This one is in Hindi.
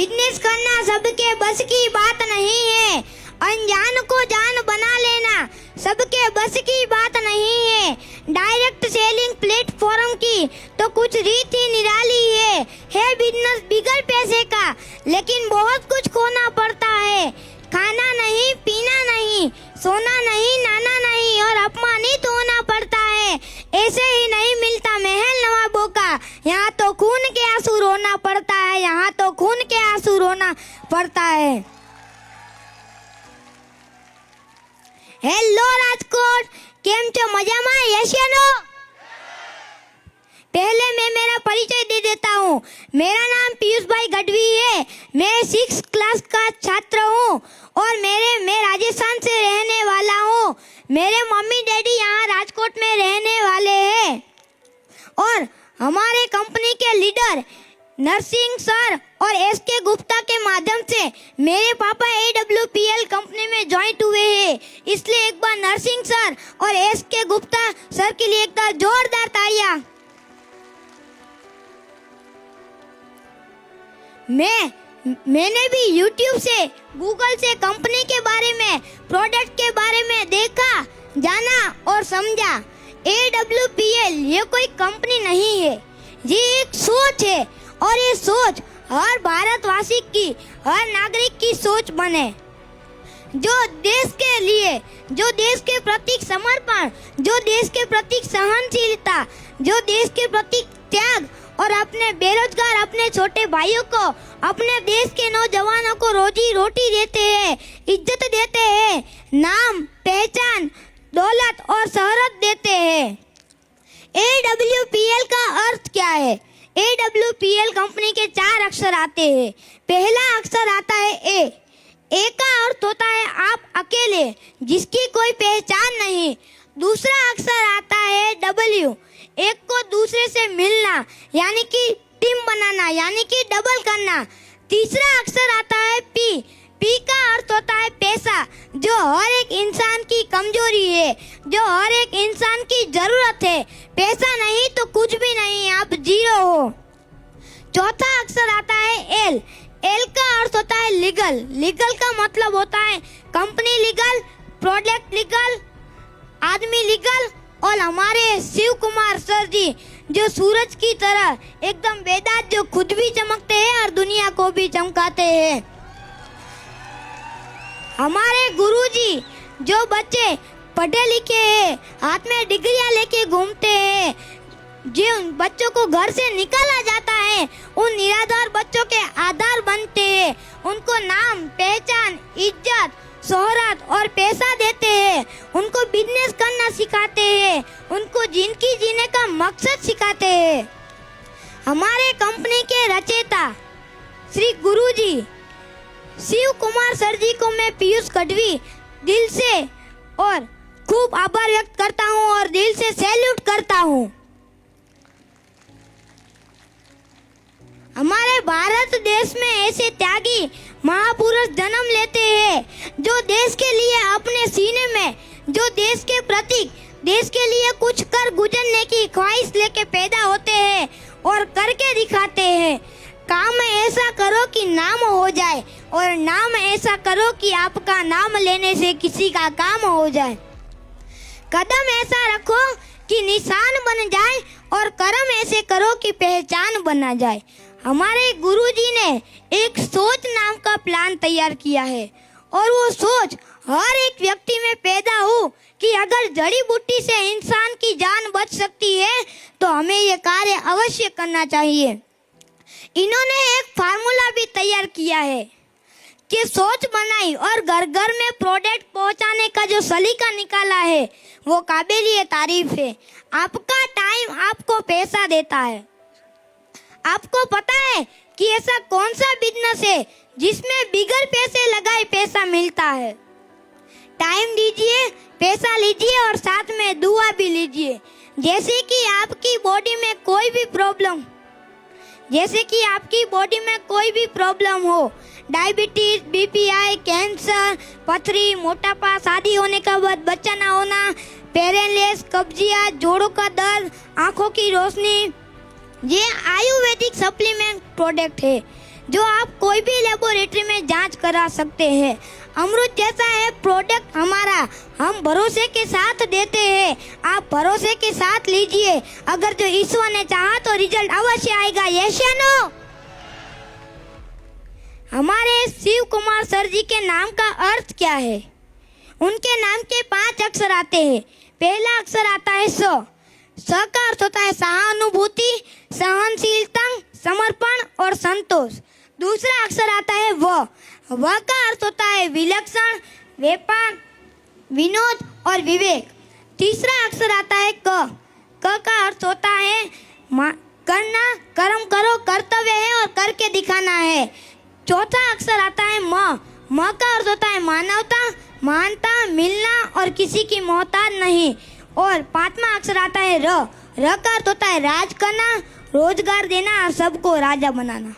बिजनेस करना सबके बस की बात नहीं है, अनजान को जान बना लेना सबके बस की बात नहीं है। डायरेक्ट सेलिंग प्लेटफॉर्म की तो कुछ रीत ही निराली है बिजनेस बिगड़ पैसे का, लेकिन बहुत कुछ खोना पड़ता है। खाना नहीं, पीना नहीं, सोना नहीं, नाना नहीं और अपमानित होना पड़ता है। ऐसे ही नहीं मिलता महल नवाबों का, यहाँ तो खून के आंसू रोना पड़ता है, यहाँ तो खून के आंसू रोना पड़ता है। हेलो राजकोट, केम छो मजामा यशनो? पहले मैं मेरा परिचय दे देता हूँ। मेरा नाम पीयूष भाई गढ़वी है। मैं 6th क्लास का छात्र हूँ और मैं राजस्थान से रहने वाला हूँ। मेरे मम्मी डैडी यहाँ राजकोट में रहने वाले हैं और हमारे कंपनी के लीडर नरसिंह सर और एसके गुप्ता के माध्यम से मेरे पापा AWPL कंपनी में ज्वाइंट हुए हैं। इसलिए एक बार नरसिंह सर और एसके गुप्ता सर के लिए एक बार जोरदार तालियां। मैंने भी YouTube से, गूगल से कंपनी के बारे में, प्रोडक्ट के बारे में देखा, जाना और समझा। AWPL ये कोई कंपनी नहीं है, ये एक सोच है और ये सोच हर भारतवासी की, हर नागरिक की सोच बने। जो देश के लिए, जो देश के प्रति समर्पण, जो देश के प्रति सहनशीलता, जो देश के प्रति त्याग और अपने बेरोजगार अपने छोटे भाइयों को, अपने देश के नौजवानों को रोजी रोटी देते हैं, इज्जत देते हैं, नाम, पहचान, दौलत और शोहरत देते हैं। AWPL का अर्थ क्या है? AWPL कंपनी के 4 अक्षर आते हैं। पहला अक्षर आता है A। A का अर्थ होता है आप अकेले, जिसकी कोई पहचान नहीं। दूसरा अक्षर आता है W, एक को दूसरे से मिलना, यानी कि टीम बनाना, यानी कि डबल करना। तीसरा अक्षर आता है P। P का अर्थ होता है पैसा, जो हर एक इंसान की कमजोरी है, जो हर एक इंसान की जरूरत है। पैसा नहीं तो कुछ भी नहीं, आप जीरो हो। चौथा अक्षर आता है L। L का अर्थ होता है लीगल। लीगल का मतलब होता है कंपनी लीगल, प्रोडक्ट लीगल, आदमी लीगल और हमारे शिव कुमार सर जी जो सूरज की तरह एकदम बेदाग, जो खुद भी चमकते हैं और दुनिया को भी चमकाते हैं। हमारे गुरुजी जो बच्चे पढ़े लिखे हैं, हाथ में डिग्रियां लेके घूमते हैं, जिन बच्चों को घर से निकाला जाता है, उन निराधार बच्चों के आधार बनते हैं, उनको नाम, पहचान, इज्जत, शोहरत और पैसा देते हैं, उनको बिजनेस करना सिखाते हैं, उनको जिंदगी जीने का मकसद सिखाते हैं। हमारे कंपनी के रचयिता श्री गुरुजी शिव कुमार सर जी को मैं पीयूष गढ़वी दिल से और खूब आभार व्यक्त करता हूँ और दिल से सैल्यूट करता हूँ। हमारे भारत देश में ऐसे त्यागी महापुरुष जन्म लेते हैं जो देश के लिए अपने सीने में, जो देश के प्रतीक, देश के लिए कुछ कर गुजरने की ख्वाहिश लेके पैदा होते हैं और करके दिखाते हैं। काम ऐसा करो कि नाम हो जाए और नाम ऐसा करो कि आपका नाम लेने से किसी का काम हो जाए। कदम ऐसा रखो कि निशान बन जाए और कर्म ऐसे करो कि पहचान बना जाए। हमारे गुरुजी ने एक सोच नाम का प्लान तैयार किया है और वो सोच हर एक व्यक्ति में पैदा हो कि अगर जड़ी बूटी से इंसान की जान बच सकती है तो हमें ये कार्य अवश्य करना चाहिए। इन्होंने एक फार्मूला भी तैयार किया है कि सोच बनाई और घर घर में प्रोडक्ट पहुंचाने का जो सलीका निकाला है वो काबिलिए तारीफ है। आपका टाइम आपको पैसा देता है। आपको पता है कि ऐसा कौन सा बिजनेस है जिसमें बिगर पैसे लगाए पैसा मिलता है? टाइम दीजिए, पैसा लीजिए और साथ में दुआ भी लीजिए। जैसे कि आपकी बॉडी में कोई भी प्रॉब्लम हो, डायबिटीज, बीपीआई, कैंसर, पथरी, मोटापा, शादी होने के बाद बच्चा ना होना, पैरालिसिस, कब्जियत, जोड़ों का दर्द, आंखों की रोशनी, ये आयुर्वेदिक सप्लीमेंट प्रोडक्ट है जो आप कोई भी लेबोरेटरी में जांच करा सकते हैं। अमृत जैसा है प्रोडक्ट हमारा, हम भरोसे के साथ देते हैं। आप भरोसे के साथ लीजिए, अगर जो ईश्वर ने चाहा तो रिजल्ट अवश्य आएगा। यस या नो? हमारे शिव कुमार सर जी के नाम का अर्थ क्या है? उनके नाम के 5 अक्षर आते हैं। पहला अक्षर आता है स। स का अर्थ होता है सहानुभूति, सहनशीलता, समर्पण और संतोष। दूसरा अक्षर आता है व। व का अर्थ होता है विलक्षण, व्यापार, विनोद और विवेक। तीसरा अक्षर आता है क। क का अर्थ होता है करना, कर्म करो, कर्तव्य है और करके दिखाना है। चौथा अक्षर आता है म। म का अर्थ होता है मानवता, मानता, मिलना और किसी की मोहताज नहीं। और 5वां अक्षर आता है र। र का अर्थ होता है राज करना, रोजगार देना और सबको राजा बनाना।